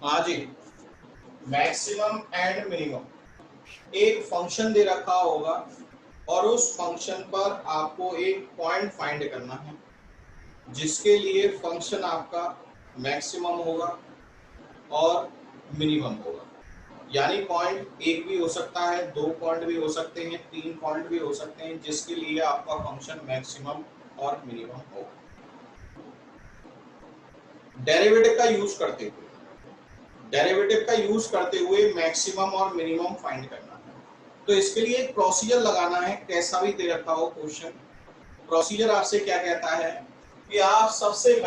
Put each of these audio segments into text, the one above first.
हाँ जी, maximum and minimum एक function दे रखा होगा और उस फंक्शन पर आपको एक पॉइंट फाइंड करना है जिसके लिए फंक्शन आपका मैक्सिमम होगा और मिनिमम होगा। यानी पॉइंट एक भी हो सकता है, दो पॉइंट भी हो सकते हैं, तीन पॉइंट भी हो सकते हैं, जिसके लिए आपका फंक्शन मैक्सिमम और मिनिमम होगा। डेरिवेटिव का यूज करते हुए मैक्सिमम और मिनिमम फाइंड करना है। तो इसके लिए एक प्रोसीजर लगाना है, कैसा भी दे रखा हो क्वेश्चन। प्रोसीजर आपसे क्या कहता है कि आप सबसे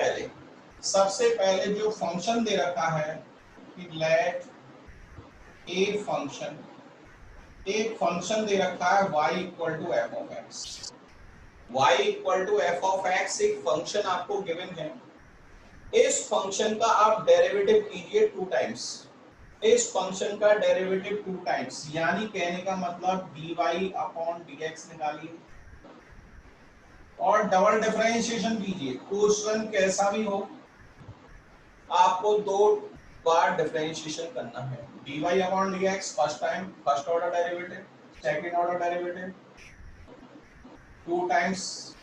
पहले जो फंक्शन दे रखा है कि लेट ए फंक्शन, एक फंक्शन दे रखा है y equal to f of x. y equal to f of x एक फंक्शन आपको गिवन है। इस फंक्शन का आप डेरिवेटिव कीजिए 2 टाइम्स। इस फंक्शन का डेरिवेटिव 2 टाइम्स, यानी कहने का मतलब dy अपॉन dx निकालिए और डबल डिफरेंशिएशन कीजिए। क्वेश्चन कैसा भी हो, आपको 2 बार डिफरेंशिएशन करना है। dy upon dx first time first order derivative, second order derivative 2 times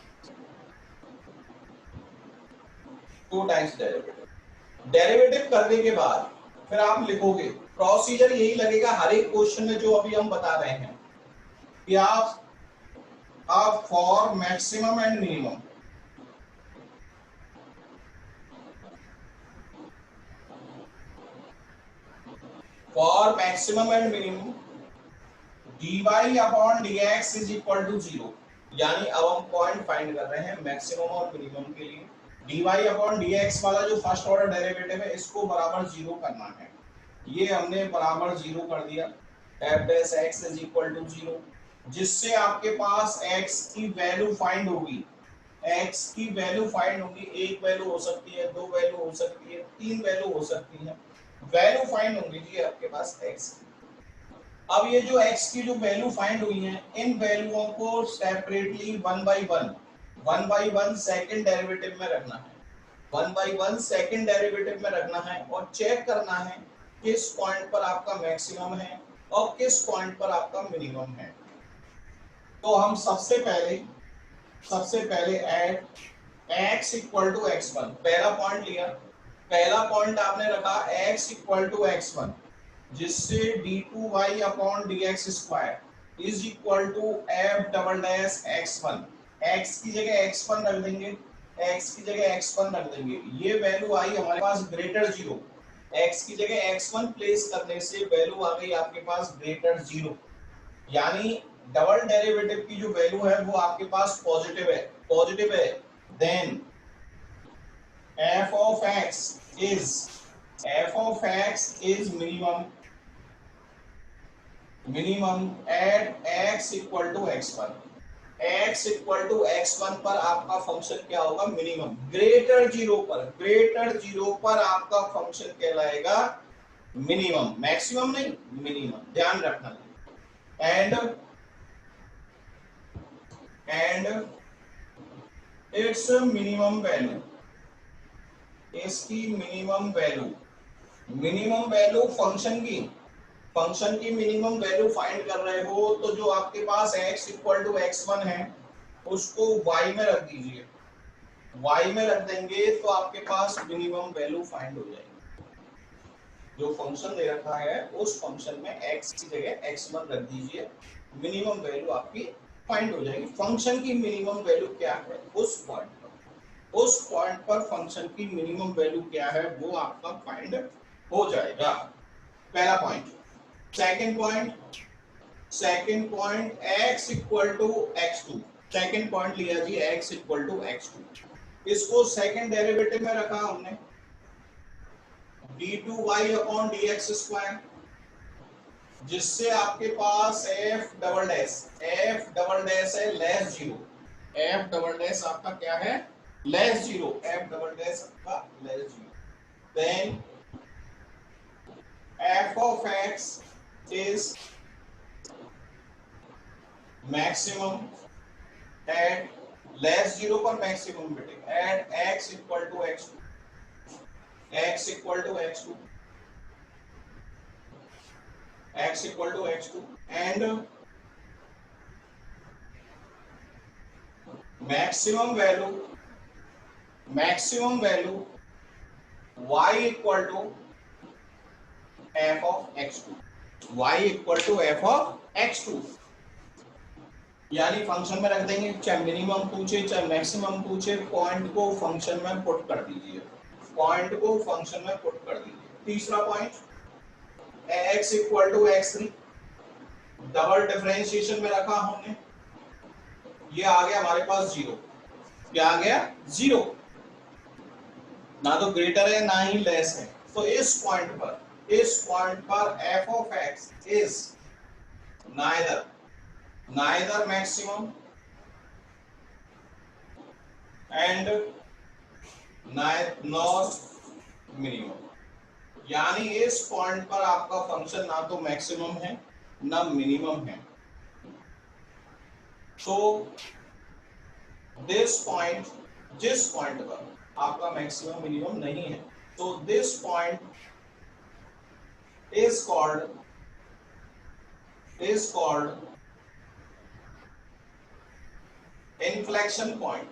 derivative. Derivative करने के बाद फिर आप लिखोगे, प्रोसीजर यही लगेगा हर एक क्वेश्चन में जो अभी हम बता रहे हैं कि आप for maximum and minimum, for maximum and minimum dy upon dx is equal to 0। यानी अब हम पॉइंट फाइंड कर रहे हैं मैक्सिमम और मिनिमम के लिए। dy अपॉन dx वाला जो फर्स्ट ऑर्डर डेरिवेटिव है इसको बराबर 0 करना है। ये हमने बराबर 0 कर दिया। f dash x is equal to 0, जिससे आपके पास x की वैल्यू फाइंड होगी। x की वैल्यू फाइंड होगी, एक वैल्यू हो सकती है, दो वैल्यू हो सकती है, तीन वैल्यू हो सकती है। वैल्यू फाइंड होगी जी आपके पास x की। अब ये जो x की जो वैल्यू फाइंड हुई है, इन वैल्यूओं को separately one by one second derivative में रखना है। One by one second derivative में रखना है और चेक करना है किस पॉइंट पर आपका मैक्सिमम है और किस पॉइंट पर आपका मिनिमम है। तो हम सबसे पहले eight x equal to x1 पहला पॉइंट लिया। पहला पॉइंट आपने रखा x इक्वल टू x1, जिससे d2y upon dx square is equal to f double dash x1। x की जगह x1 रख देंगे, ये वैल्यू आई हमारे पास ग्रेटर 0। x की जगह x1 प्लेस करने से वैल्यू आ गई आपके पास ग्रेटर 0। यानी डबल डेरिवेटिव की जो वैल्यू है वो आपके पास पॉजिटिव है। Then f of x is minimum at x equal to x1। x equal to x1 पर आपका फंक्शन क्या होगा, मिनिमम। ग्रेटर 0 पर आपका फंक्शन कहलाएगा मिनिमम, मैक्सिमम नहीं, मिनिमम, ध्यान रखना। एंड इट्स मिनिमम वैल्यू, इसकी मिनिमम वैल्यू फंक्शन की मिनिमम वैल्यू फाइंड कर रहे हो तो जो आपके पास x इक्वल टू x1 है उसको y में रख दीजिए। y में रख देंगे तो आपके पास मिनिमम वैल्यू फाइंड हो जाएगी। जो फंक्शन दे रखा है उस फंक्शन में x की जगह x1 रख दीजिए, मिनिमम वैल्यू आपकी फाइंड हो जाएगी। फंक्शन की मिनिमम वैल्यू क्या है उस पॉइंट पर फंक्शन की मिनिमम वैल्यू क्या है वो आपका फाइंड हो जाएगा। पहला point. Second point x equal to x2। Second point लिया जी x इक्वल टू x2, इसको सेकंड डेरिवेटिव में रखा हमने d2y अपॉन dx स्क्वायर, जिससे आपके पास f डबल डैश है लेस 0। f डबल डैश आपका क्या है, लेस 0। f डबल डैश आपका less 0। Then f of x is maximum at less 0 पर मैक्सिमम मिलेगा at x equal to x2। x equal to x2, x equal to x2 and maximum value y equal to f of x2, y equal to f of x2, यानी function में रख देंगे, चाहे minimum पूछे चाहे maximum पूछे, point को function में पुट कर दीजिए, पॉइंट को फंक्शन में पुट कर दीजिए। तीसरा point x equal to x3, double differentiation में रखा हमने, ये आ गया हमारे पास 0, क्या आ गया 0, ना तो ग्रेटर है ना ही लेस है। तो इस पॉइंट पर f of x is neither maximum and nor minimum, यानी इस पॉइंट पर आपका फंक्शन ना तो मैक्सिमम है ना मिनिमम है। तो दिस पॉइंट, जिस पॉइंट पर आपका मैक्सिमम मिनिमम नहीं है, तो this point is called inflection point.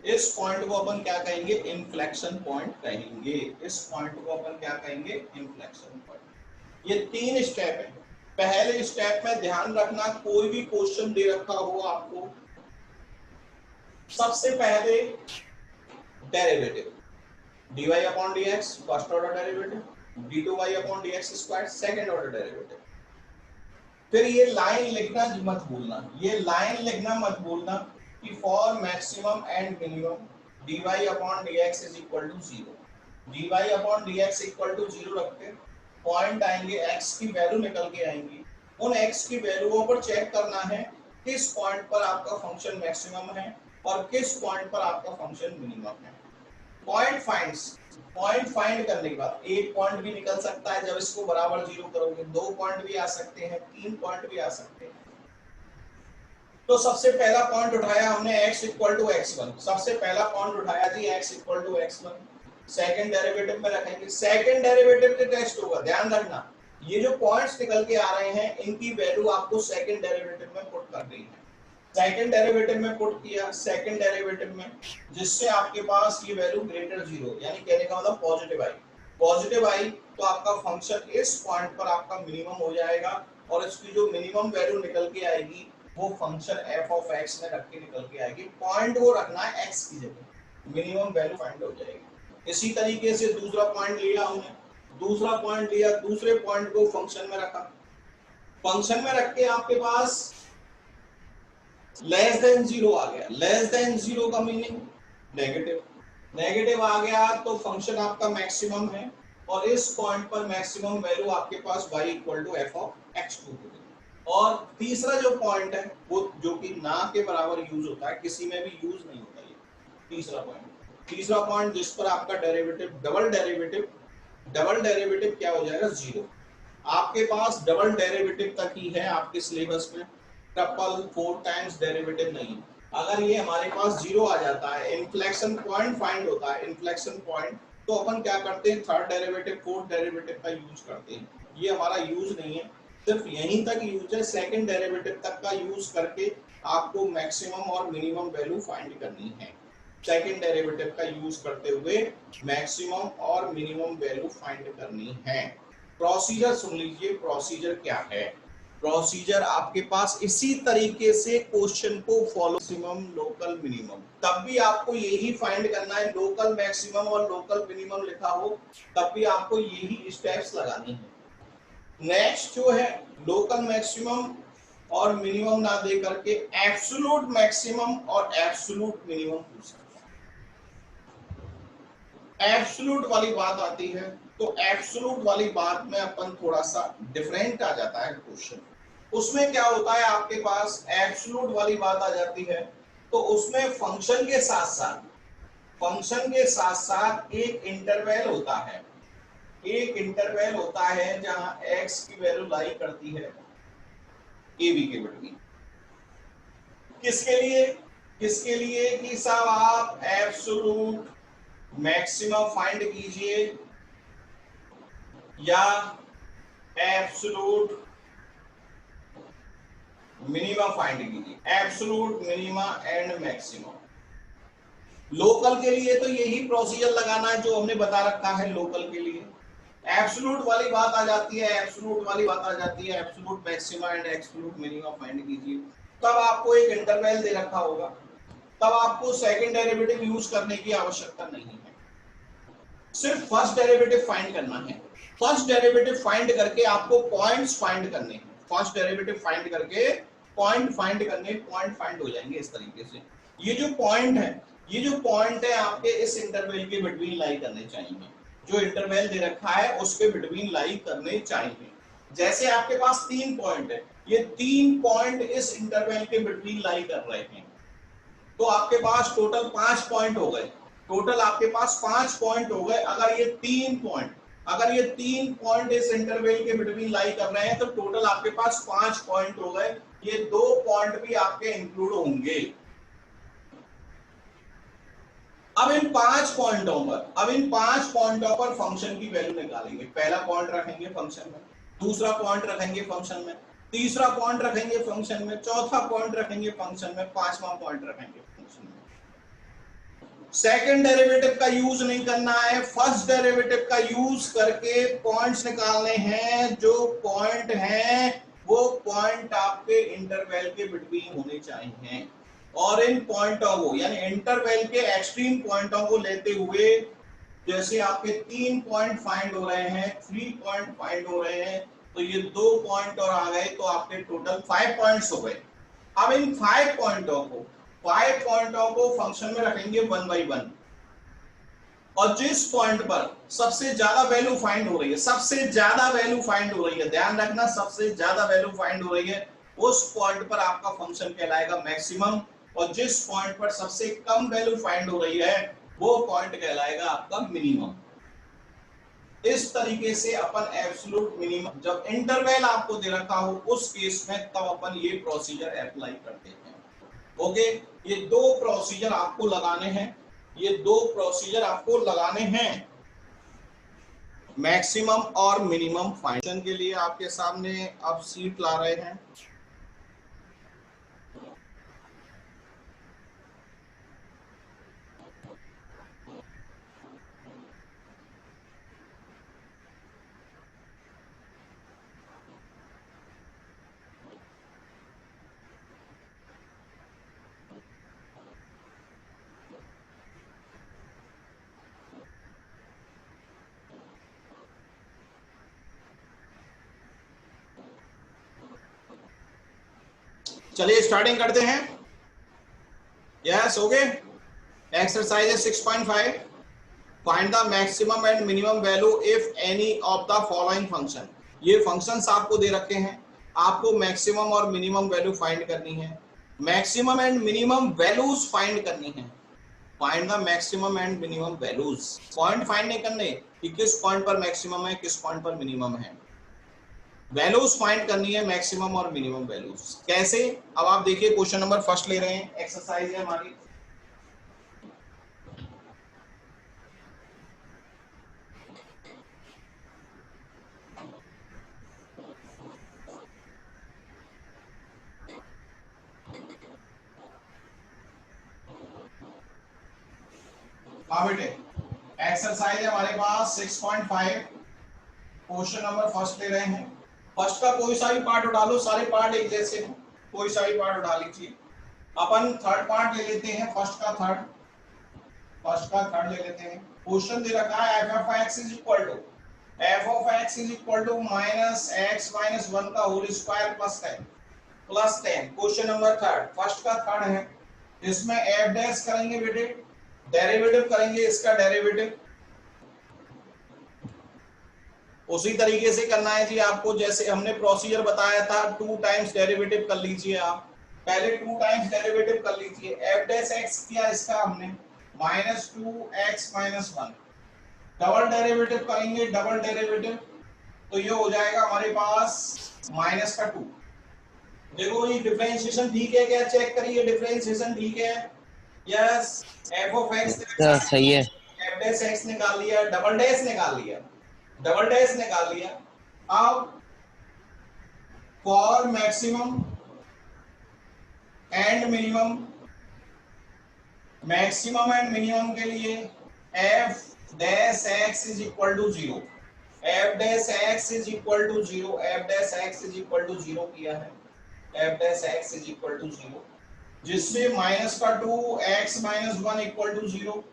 इस पॉइंट को अपन क्या कहेंगे, इन्फ्लेक्शन पॉइंट कहेंगे। इस पॉइंट को अपन क्या कहेंगे, इन्फ्लेक्शन पॉइंट। ये 3 स्टेप है। पहले स्टेप में ध्यान रखना, कोई भी क्वेश्चन दे रखा हो आपको, सबसे पहले derivative dy upon dx first order derivative, d2y upon dx square second order derivative. फिर ये लाइन लिखना मत भूलना, ये लाइन लिखना मत भूलना कि for maximum and minimum dy upon dx is equal to 0, dy upon dx equal to 0 रखते पॉइंट आएंगे, x की वैल्यू निकल के आएंगी, उन x की वैल्यूओं पर चेक करना है किस पॉइंट पर आपका फंक्शन मैक्सिमम है और किस पॉइंट पर आपका फंक्शन मिनिमम है। पॉइंट फाइंड करने के बाद एक पॉइंट भी निकल सकता है, जब इसको बराबर 0 करोगे 2 पॉइंट भी आ सकते हैं, 3 पॉइंट भी आ सकते हैं। तो सबसे पहला पॉइंट उठाया हमने x इक्वल टू x1, सबसे पहला पॉइंट उठाया जी x equal to x1, second derivative में रखेंगे, सेकंड डेरिवेटिव के टेस्ट होगा, ध्यान रखना ये जो पॉइंट्स निकल के आ रहे हैं इनकी वैल्यू आपको सेकंड डेरिवेटिव में पुट करनी है। सेकंड डेरिवेटिव में पुट किया, सेकंड डेरिवेटिव में जिससे आपके पास ये वैल्यू ग्रेटर 0, यानी कहने का मतलब पॉजिटिव आई तो आपका फंक्शन इस पॉइंट पर आपका मिनिमम हो जाएगा और इसकी जो मिनिमम वैल्यू निकल के आएगी वो फंक्शन f ऑफ x में रख के निकल के आएगी। पॉइंट वो रखना है x की जगह, मिनिमम वैल्यू फाइंड हो जाएगी। इसी तरीके से दूसरा पॉइंट लिया हमने, दूसरा पॉइंट लिया, दूसरे पॉइंट को फंक्शन में रखा, फंक्शन में रख के आपके पास लेस देन 0 आ गया, लेस देन 0 का मीनिंग नेगेटिव आ गया तो फंक्शन आपका मैक्सिमम है और इस पॉइंट पर मैक्सिमम वैल्यू आपके पास y equal to f of x2 होगी। और तीसरा जो पॉइंट है वो जो कि ना के बराबर यूज होता है, किसी में भी यूज नहीं होता ये तीसरा पॉइंट जिस पर आपका डेरिवेटिव डबल डेरिवेटिव क्या हो जाएगा 0। आपके पास डबल डेरिवेटिव तक ही है आपके सिलेबस में, ट्रिपल 4 टाइम्स डेरिवेटिव नहीं। अगर ये हमारे पास 0 आ जाता है, इन्फ्लेक्शन पॉइंट फाइंड होता है, इन्फ्लेक्शन पॉइंट, तो अपन क्या करते हैं थर्ड डेरिवेटिव फोर्थ डेरिवेटिव का यूज करते हैं। ये हमारा यूज नहीं है, सिर्फ यहीं तक यूज है, सेकंड डेरिवेटिव तक का यूज करके आपको मैक्सिमम और मिनिमम वैल्यू फाइंड करनी है। सेकंड डेरिवेटिव का यूज करते हुए मैक्सिमम और मिनिमम वैल्यू फाइंड करनी है। प्रोसीजर सुन लीजिए, प्रोसीजर क्या है। प्रोसीजर आपके पास इसी तरीके से क्वेश्चन को फॉलो, मैक्सिमम लोकल मिनिमम, तब भी आपको यही फाइंड करना है, लोकल मैक्सिमम और लोकल मिनिमम लिखा हो तब भी आपको यही स्टेप्स लगानी है। नेक्स्ट जो है लोकल मैक्सिमम और मिनिमम ना दे करके एब्सोल्यूट मैक्सिमम और एब्सोल्यूट मिनिमम पूछ सकते हैं। एब्सोल्यूट वाली बात आती है तो एब्सोल्यूट वाली बात में अपन थोड़ा सा डिफरेंट आ जाता है क्वेश्चन। उसमें क्या होता है आपके पास एब्सोल्यूट वाली बात आ जाती है तो उसमें फंक्शन के साथ एक इंटरवल होता है, एक इंटरवल होता है जहां x की वैल्यू लाई करती है a b के बिटवीन। किसके लिए कि साहब आप एब्सोल्यूट मैक्सिमम फाइंड कीजिए या एब्सोल्यूट मिनिमम फाइंड कीजिए। Absolute minima and maximum. Local के लिए तो यही प्रोसीजर लगाना है जो हमने बता रखा है लोकल के लिए। एब्सोल्यूट वाली बात आ जाती है, एब्सोल्यूट वाली बात आ जाती है, absolute maxima and absolute minima find कीजिए। तब आपको एक इंटरवल दे रखा होगा, तब आपको सेकंड डेरिवेटिव यूज करने की आवश्यकता नहीं है, सिर्फ फर्स्ट डेरिवेटिव फाइंड करना है। फर्स्ट डेरिवेटिव फाइंड करके आपको पॉइंट्स फाइंड करने हैं। फर्स्ट डेरिवेटिव फाइंड करके पॉइंट फाइंड करने, पॉइंट फाइंड हो जाएंगे इस तरीके से। ये जो पॉइंट है, ये जो पॉइंट है आपके इस इंटरवल के बिटवीन लाई करने चाहिए। जो इंटरवल दे रखा है उसके बिटवीन लाई करने चाहिए। जैसे आपके पास 3 पॉइंट है, ये 3 पॉइंट इस इंटरवल के बिटवीन लाई कर रहे हैं, तो आपके पास टोटल 5 पॉइंट हो गए। टोटल आपके पास 5 पॉइंट हो गए। अगर ये 3 पॉइंट इस इंटरवल के बिटवीन लाई कर रहे हैं तो टोटल आपके पास 5 पॉइंट हो गए। ये 2 पॉइंट भी आपके इंक्लूड होंगे। अब इन 5 पॉइंटों पर फंक्शन की वैल्यू निकालेंगे। पहला पॉइंट रखेंगे फंक्शन में, दूसरा पॉइंट रखेंगे फंक्शन में, तीसरा पॉइंट रखेंगे फंक्शन में, चौथा पॉइंट रखेंगे फंक्शन में, पांचवा पॉइंट रखेंगे फंक्शन में। सेकंड डेरिवेटिव का यूज नहीं करना है, फर्स्ट डेरिवेटिव का यूज करके पॉइंट्स निकालने हैं। जो पॉइंट हैं वो पॉइंट आपके इंटरवल के बिटवीन होने चाहिए, और इन पॉइंटों को यानी इंटरवल के एक्सट्रीम पॉइंटों को लेते हुए जैसे आपके 3 पॉइंट फाइंड हो रहे हैं, 3 पॉइंट फाइंड हो रहे हैं, तो ये 2 पॉइंट और आ गए तो आपके टोटल 5 पॉइंट्स हो गए। अब इन 5 पॉइंटों को फंक्शन में रखेंगे 1 by 1, और जिस पॉइंट पर सबसे ज्यादा वैल्यू फाइंड हो रही है, ध्यान रखना सबसे ज्यादा वैल्यू फाइंड हो रही है, उस पॉइंट पर आपका फंक्शन कहलाएगा मैक्सिमम, और जिस पॉइंट पर सबसे कम वैल्यू फाइंड हो रही है वो पॉइंट कहलाएगा आपका मिनिमम। इस तरीके से अपन एब्सोल्यूट मिनिमम जब इंटरवल आपको दे रखा हो उस केस में तब अपन ये प्रोसीजर अप्लाई करते हैं। ओके, ये 2 प्रोसीजर आपको लगाने हैं, मैक्सिमम और मिनिमम फंक्शन के लिए। आपके सामने अब सीट ला रहे हैं। चलिए स्टार्टिंग करते हैं। Yes, okay. Exercise 6.5, find the maximum and minimum value if any of the following function. ये फंक्शंस आपको दे रखे हैं, आपको मैक्सिमम और मिनिमम वैल्यू फाइंड करनी है, maximum and minimum values find करनी है। Find the maximum and minimum values, point find नहीं करने कि किस पॉइंट पर मैक्सिमम है किस पॉइंट पर मिनिमम है, वैल्यूज फाइंड करनी है, मैक्सिमम और मिनिमम वैल्यूज। कैसे? अब आप देखिए क्वेश्चन नंबर फर्स्ट ले रहे हैं, एक्सरसाइज है हमारी। हाँ बेटे, एक्सरसाइज है हमारे पास 6.5, क्वेश्चन नंबर फर्स्ट ले रहे हैं। फर्स्ट का कोई सा भी पार्ट उठा लो, सारे पार्ट एक जैसे हैं, कोई सा भी पार्ट उठा लीजिए। अपन थर्ड पार्ट ले लेते हैं, फर्स्ट का थर्ड ले लेते हैं। क्वेश्चन दे रखा है f of x is equal to minus x minus 1 का whole square plus 10। Question number third, first का थर्ड है, इसमें f डैश करेंगे बेटे, डेरिवेटिव करेंगे, इसका डेरिवेटिव उसी तरीके से करना है जी आपको जैसे हमने प्रोसीजर बताया था। 2 टाइम्स डेरिवेटिव कर लीजिए आप, पहले 2 टाइम्स डेरिवेटिव कर लीजिए। f डैश x किया इसका हमने minus 2x minus 1, double derivative करेंगे, डबल डेरिवेटिव तो ये हो जाएगा हमारे पास माइनस का 2। देखो ये डिफरेंशिएशन ठीक है क्या, चेक करिए डिफरेंशिएशन ठीक है। यस, f ऑफ x सही है। एफ डैश एक्स निकाल लिया, डबल डैश निकाल लिया, डबल डैश निकाल लिया। अब for maximum and minimum, maximum and minimum के लिए f dash x is equal to zero, f dash x is equal to zero, f dash x is equal to zero किया है, f dash x is equal to zero, जिससे minus का 2 x minus 1 equal to zero,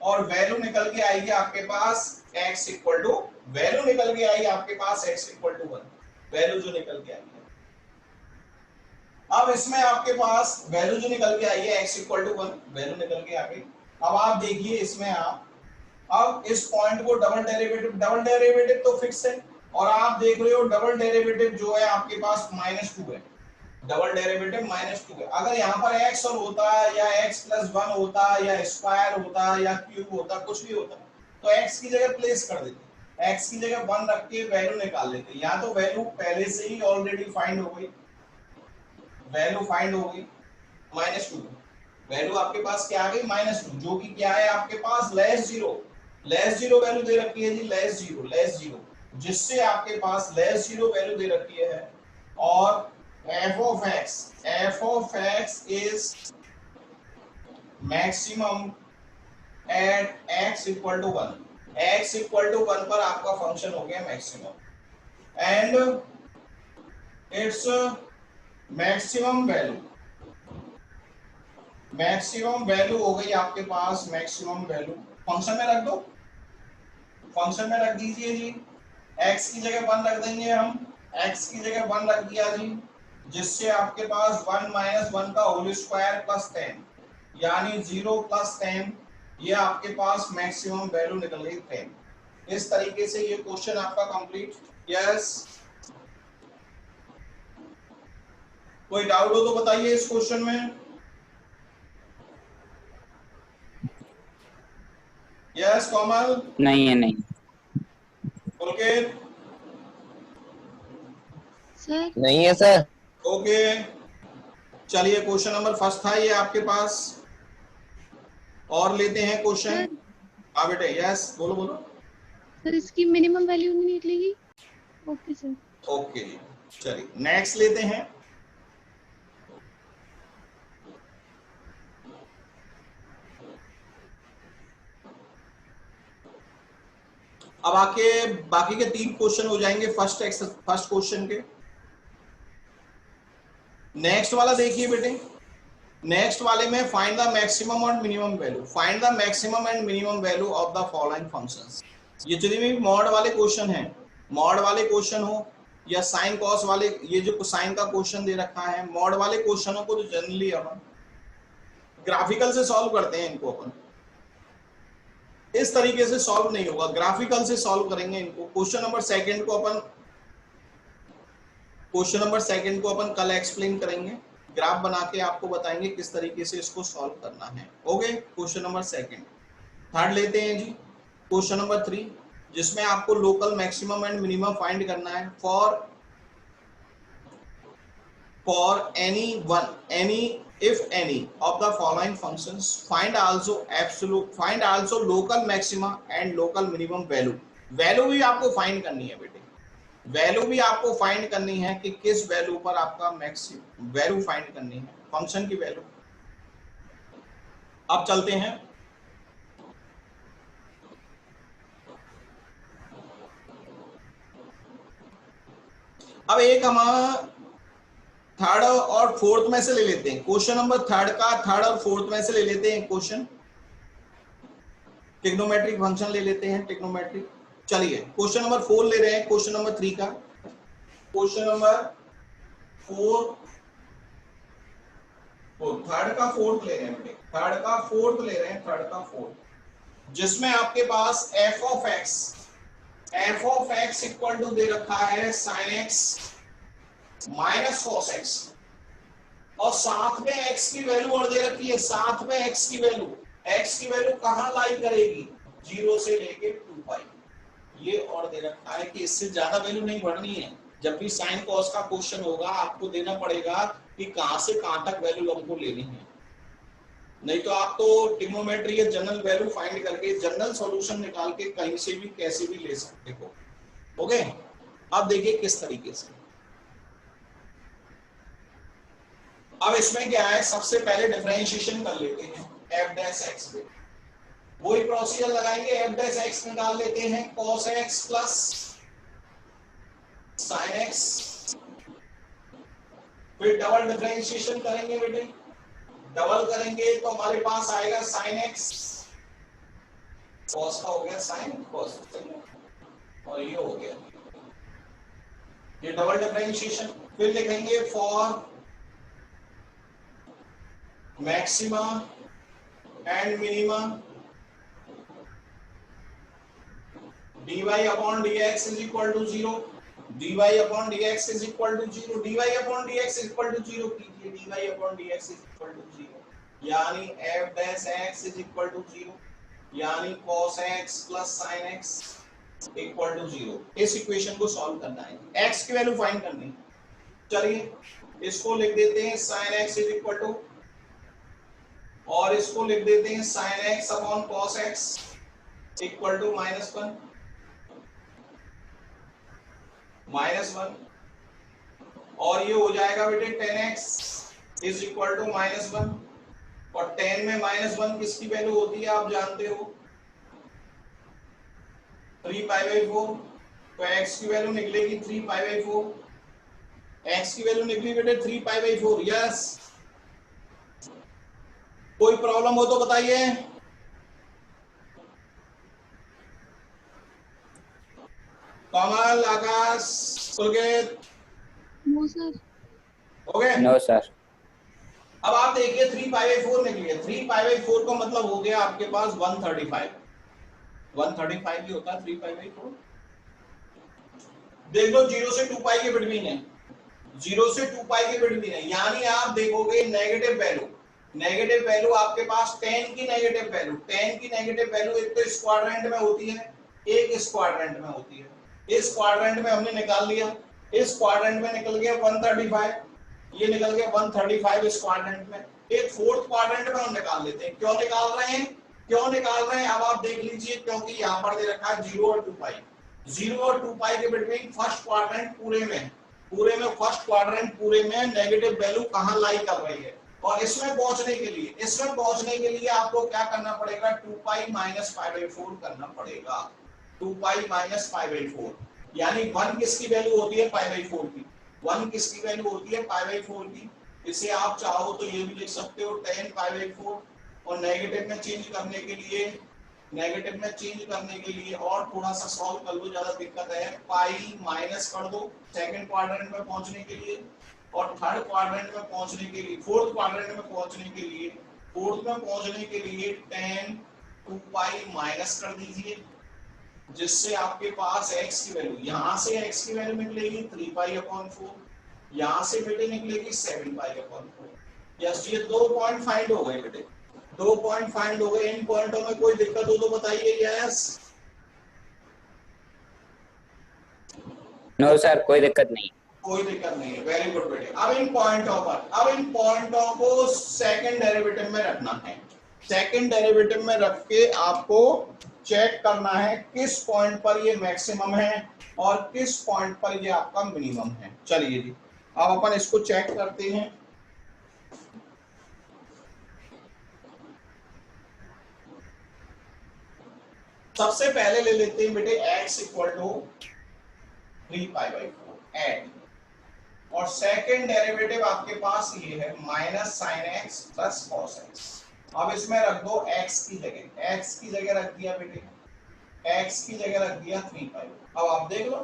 और value निकल के आएगी आपके पास x इक्वल टू, वैल्यू निकल के आई आपके पास x इक्वल टू 1, वैल्यू जो निकल के आई है। अब इसमें आपके पास वैल्यू जो निकल के आई है x इक्वल टू 1, वैल्यू निकल के आ गई। अब आप देखिए इसमें आप, अब इस पॉइंट को डबल डेरिवेटिव तो फिक्स है, और आप देख रहे हो डबल डेरिवेटिव जो है आपके पास -2 है, डबल डेरिवेटिव -2 है। अगर यहाँ पर x और होता या x + 1 होता या स्क्वायर होता या क्यूब होता, कुछ भी होता, तो x की जगह प्लेस कर देते, x की जगह 1 रख के वैल्यू निकाल लेते। यहाँ तो वैल्यू पहले से ही ऑलरेडी फाइंड हो गई, वैल्यू फाइंड हो गई -2, वैल्यू आपके पास क्या आ गई -2, जो कि क्या है आपके पास लेस जीरो वैल्यू दे रखी है जी, लेस जीरो, जिससे आपके पास लेस जीरो वैल्यू दे रखी है। और f of x is maximum at x equal to 1, x equal to 1 पर आपका फंक्शन हो गया maximum, and its maximum value हो गई आपके पास, मैक्सिमम वैल्यू फंक्शन में रख दो, फंक्शन में रख दीजिए जी, x की जगह 1 रख देंगे हम, x की जगह 1 रख दिया जी, जिससे आपके पास 1 - 1 का होल स्क्वायर प्लस 10, यानी 0 + 10, ये आपके पास मैक्सिमम वैल्यू निकल गई 10। इस तरीके से ये क्वेश्चन आपका कंप्लीट। यस, कोई डाउट हो तो बताइए इस क्वेश्चन में। यस कोमल? नहीं है, नहीं ओके सर, नहीं है सर। ओके, चलिए क्वेश्चन नंबर फर्स्ट था ये आपके पास, और लेते हैं क्वेश्चन। हाँ बेटे, यस बोलो बोलो। सर इसकी मिनिमम वैल्यू नहीं निकलेगी? Okay sir. ओके जी, चलिए नेक्स्ट लेते हैं। अब आके बाकी के 3 क्वेश्चन हो जाएंगे फर्स्ट क्वेश्चन के। नेक्स्ट वाला देखिए बेटे, नेक्स्ट वाले में फाइंड द मैक्सिमम और minimum value, find the maximum and minimum value of the following functions. ये जितने भी मॉड वाले क्वेश्चन हैं, मॉड वाले क्वेश्चन हो या साइन कॉस वाले, ये जो साइन का क्वेश्चन दे रखा है, मॉड वाले क्वेश्चनों को तो जनरली अपन ग्राफिकल से सॉल्व करते हैं इनको, अपन इस तरीके से सॉल्व नहीं होगा, ग्राफिकल से सॉल्व करेंगे इनको। क्वेश्चन नंबर सेकंड को अपन कल एक्सप्लेन करेंगे, ग्राफ बना के आपको बताएंगे किस तरीके से इसको सॉल्व करना है। Okay, question number second. Third लेते हैं जी, क्वेश्चन नंबर 3, जिसमें आपको local maximum and minimum find करना है for any if any of the following functions, find also local maxima and local minimum value। Value भी आपको फाइंड करनी है बेटे, वैल्यू भी आपको फाइंड करनी है कि किस वैल्यू पर आपका मैक्सिमम वैल्यू फाइंड करनी है, फंक्शन की वैल्यू। अब चलते हैं, अब एक हम थर्ड और फोर्थ में से ले लेते हैं, क्वेश्चन नंबर थर्ड और फोर्थ में से ले लेते हैं क्वेश्चन, ट्रिग्नोमेट्रिक फंक्शन ले लेते हैं, ट्रिग्नोमेट्रिक। चलिए क्वेश्चन नंबर 4 ले रहे हैं, क्वेश्चन नंबर 3 का, क्वेश्चन नंबर 4, थर्ड का फोर्थ ले रहे हैं, थर्ड का फोर्थ, जिसमें आपके पास f of x equal to दे रखा है sin x minus cos x, और साथ में x की वैल्यू और दे रखी है, साथ में x की वैल्यू कहां लाई करेगी, 0 से लेके 2π। ये और दे रखा है कि इससे ज्यादा वैल्यू नहीं बढ़नी है। जब भी साइन कॉस का क्वेश्चन होगा आपको देना पड़ेगा कि कहां से कहां तक वैल्यू हमको लेनी है। नहीं तो आप तो ट्रिग्नोमेट्री या जनरल वैल्यू फाइंड करके जनरल सॉल्यूशन निकाल के कहीं से भी कैसे भी ले सकते हो। ओके, अब देखिए किस तरीके से। अब इसमें क्या है, सबसे पहले डिफरेंशिएशन कर लेते हैं एफ डैश एक्स पे, वही प्रोसीजर लगाएंगे, एफ डैश एक्स निकाल लेते हैं cos x plus sin x, फिर डबल डिफरेंशिएशन करेंगे बेटे, डबल करेंगे तो हमारे पास आएगा sin x, cos का हो गया sin cos, और ये हो गया ये डबल डिफरेंशिएशन। फिर लिखेंगे for maxima and minima dy upon dx is equal to 0, dy upon dx is equal to 0, dy upon dx is equal to 0 कीजिए, dy upon dx is equal to 0, यानी f dash x is equal to 0, यानी cos x plus sin x equal to 0। इस equation को solve करना है, x की value find करनी है। चलिए इसको लिख देते हैं sin x is equal to, और इसको लिख देते हैं sin x upon cos x equal to -1, और ये हो जाएगा बेटे tan x is equal to -1, और tan में -1 किसकी वैल्यू होती है आप जानते हो, 3π/4, तो x की वैल्यू निकलेगी 3π/4, x की वैल्यू निकली बेटे 3π/4। यस, कोई प्रॉब्लम हो तो बताइए। Kamal, Akash, Sulgit, no sir. Okay no sir. अब आप देखिए 3π/4 निकली है, 3π/4 का मतलब हो गया आपके पास 135, 135 ही होता है 3π/4। देख लो 0 से 2π के बिटवीन है, 0 से 2π के बिटवीन है, यानी आप देखोगे नेगेटिव वैल्यू, नेगेटिव वैल्यू आपके पास tan की नेगेटिव वैल्यू, tan की नेगेटिव वैल्यू एक तो इस क्वाड्रेंट में होती है, एक इस क्वाड्रेंट में होती है। इस क्वाड्रेंट में हमने निकाल लिया, इस क्वाड्रेंट में निकल गया 135, ये निकल गया 135 इस क्वाड्रेंट में। एक फोर्थ क्वाड्रेंट में हम निकाल लेते हैं। क्यों निकाल रहे हैं, क्यों निकाल रहे हैं अब आप देख लीजिए, क्योंकि यहाँ पर दे रखा है 0 और 2π, 0 और 2π के बिटवीन फर्स्ट क्वाड्रेंट पूरे में फर्स्ट क्वाड्रेंट पूरे में नेगेटिव वैल्यू कहाँ लाई कर रही है, और इसमें पहुंचने के लिए आपको क्या करना पड़ेगा, 2π - π/4 करना पड़ेगा, 2π - π/4, यानी 1 किसकी वैल्यू होती है π/4 की, 1 किसकी वैल्यू होती है π/4 की। इसे आप चाहो तो ये भी लिख सकते हो tan π/4, और नेगेटिव में चेंज करने के लिए और थोड़ा सा सॉल्व कर लो, ज्यादा दिक्कत है, पाई माइनस कर दो सेकंड क्वाड्रेंट में पहुंचने के लिए, और थर्ड क्वाड्रेंट में पहुंचने के लिए, फोर्थ क्वाड्रेंट में पहुंचने के लिए tan 2π माइनस कर दीजिए, जिससे आपके पास x की वैल्यू, यहां से x की वैल्यू निकलेगी 3π/4, यहां से बेटे निकलेगी 7π/4। यस, ये 2 पॉइंट फाइंड हो गए बेटे, 2 पॉइंट फाइंड हो गए। इन पॉइंटों में कोई दिक्कत हो तो बताइए। यस, नो सर, कोई दिक्कत नहीं। कोई दिक्कत नहीं है, वेरी गुड बेटे। अब इन पॉइंटों को सेकंड डेरिवेटिव में रखना है, सेकंड डेरिवेटिव में रख के आपको चेक करना है किस पॉइंट पर ये मैक्सिमम है और किस पॉइंट पर ये आपका मिनिमम है। चलिए जी, अब अपन इसको चेक करते हैं। सबसे पहले ले लेते हैं बेटे x इक्वल टू 3π/4 एड, और सेकंड डेरिवेटिव आपके पास ये है -sin x plus cos x। अब इसमें रख दो x की जगह रख दिया बेटे, x की जगह रख दिया 3π। अब आप देख लो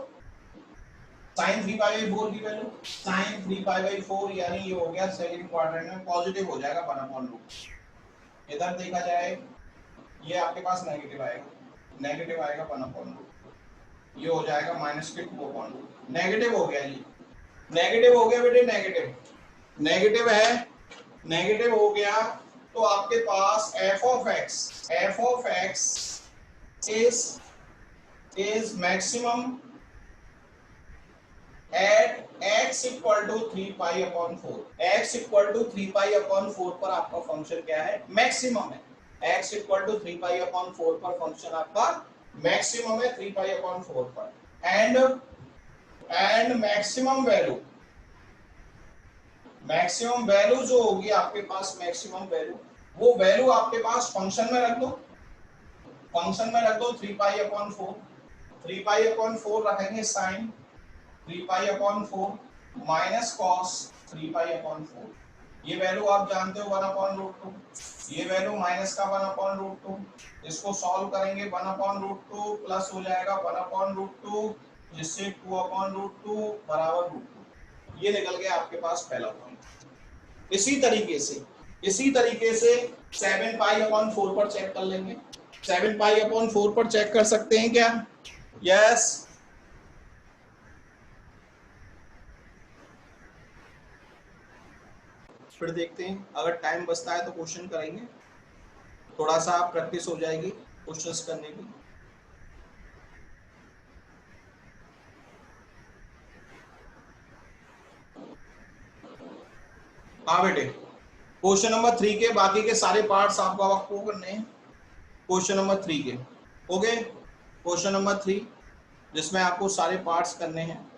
sin 3π/4 की वैल्यू, sin 3π/4 यानी ये हो गया सेकंड क्वाड्रेंट में पॉजिटिव हो जाएगा 1/√। इधर देखा जाए ये आपके पास नेगेटिव आएगा 1/√, ये हो जाएगा -2/√। नेगेटिव हो गया जी, नेगेटिव हो गया बेटे, नेगेटिव है, नेगेटिव हो गया तो आपके पास f of x is maximum at x equal to 3π/4, x equal to 3π/4 पर आपका फंक्शन क्या है, मैक्सिमम है। x इक्वल टू 3π/4 पर फंक्शन आपका मैक्सिमम है 3π/4 पर। एंड मैक्सिमम वैल्यू जो होगी आपके पास, मैक्सिमम वैल्यू, वो वैल्यू आपके पास फंक्शन में रख दो, 3π/4, 3π/4 रखेंगे साइन 3π/4 माइनस कॉस 3π/4। ये वैल्यू आप जानते हो 1/√2, ये वैल्यू माइनस का 1/√2, इसको सॉल्व करेंगे 1/√2 प्लस हो जाएगा 1/√2, जिससे 2/√2 बराबर √2। ये निकल गया आपके पास पहला पॉइंट। इसी तरीके से 7π/4 पर चेक कर लेंगे। 7π/4 पर चेक कर सकते हैं क्या? यस। फिर देखते हैं, अगर टाइम बचता है तो क्वेश्चन करेंगे, थोड़ा सा प्रैक्टिस हो जाएगी क्वेश्चंस करने की। हाँ बेटे, क्वेश्चन नंबर 3 के बाकी के सारे पार्ट्स आपको आपको करने हैं। क्वेश्चन नंबर 3 के, ओके, क्वेश्चन नंबर 3 जिसमें आपको सारे पार्ट्स करने हैं।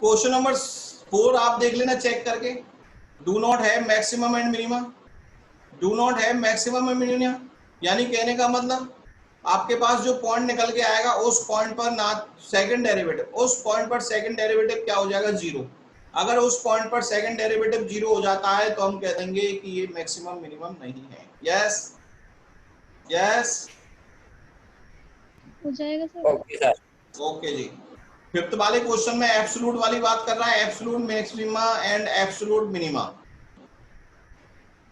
क्वेश्चन नंबर 4 आप देख लेना चेक करके। Do not have maximum and minimum, do not have maximum and minimum, यानी कहने का मतलब आपके पास जो पॉइंट निकल के आएगा उस पॉइंट पर ना सेकंड डेरिवेटिव, उस पॉइंट पर सेकंड डेरिवेटिव क्या हो जाएगा, जीरो। अगर उस पॉइंट पर सेकंड डेरिवेटिव जीरो हो जाता है तो हम कह देंगे कि ये मैक्सिमम मिनिमम नहीं है। यस यस हो जाएगा सर। Okay sir. ओके जी। फिफ्थ वाले क्वेश्चन में एब्सोल्यूट वाली बात कर रहा है, absolute maxima and absolute minima,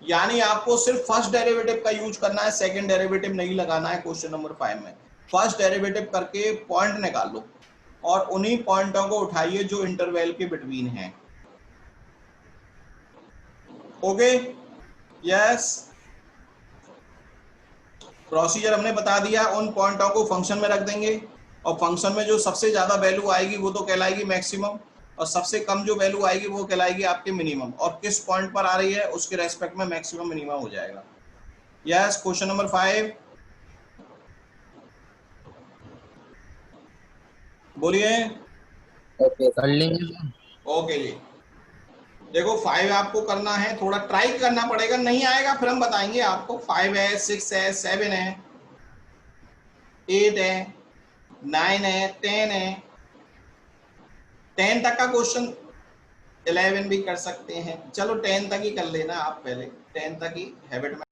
यानी आपको सिर्फ फर्स्ट डेरिवेटिव का यूज करना है, सेकंड डेरिवेटिव नहीं लगाना है। क्वेश्चन नंबर 5 में फर्स्ट डेरिवेटिव करके पॉइंट निकाल लो और उन्हीं पॉइंटों को उठाइए जो इंटरवल के बिटवीन हैं। ओके यस, प्रोसीजर हमने बता दिया। उन पॉइंटों को फंक्शन में रख देंगे और फंक्शन में जो सबसे ज्यादा वैल्यू आएगी वो तो कहलाएगी मैक्सिमम, और सबसे कम जो वैल्यू आएगी वो कहलाएगी आपके मिनिमम, और किस पॉइंट पर आ रही है उसके रेस्पेक्ट में मैक्सिमम मिनिमम हो जाएगा। यस, क्वेश्चन नंबर 5 बोलिए। ओके कर लेंगे। ओके जी, देखो 5 आपको करना है, थोड़ा ट्राई करना पड़ेगा, नहीं आएगा फिर हम बताएंगे आपको। 5 है, 6 है, 7 है, 8 है, 9 है, 10 है, 10 तक का क्वेश्चन 11 भी कर सकते हैं। चलो 10 तक ही कर लेना आप, पहले 10 तक ही हैबिट में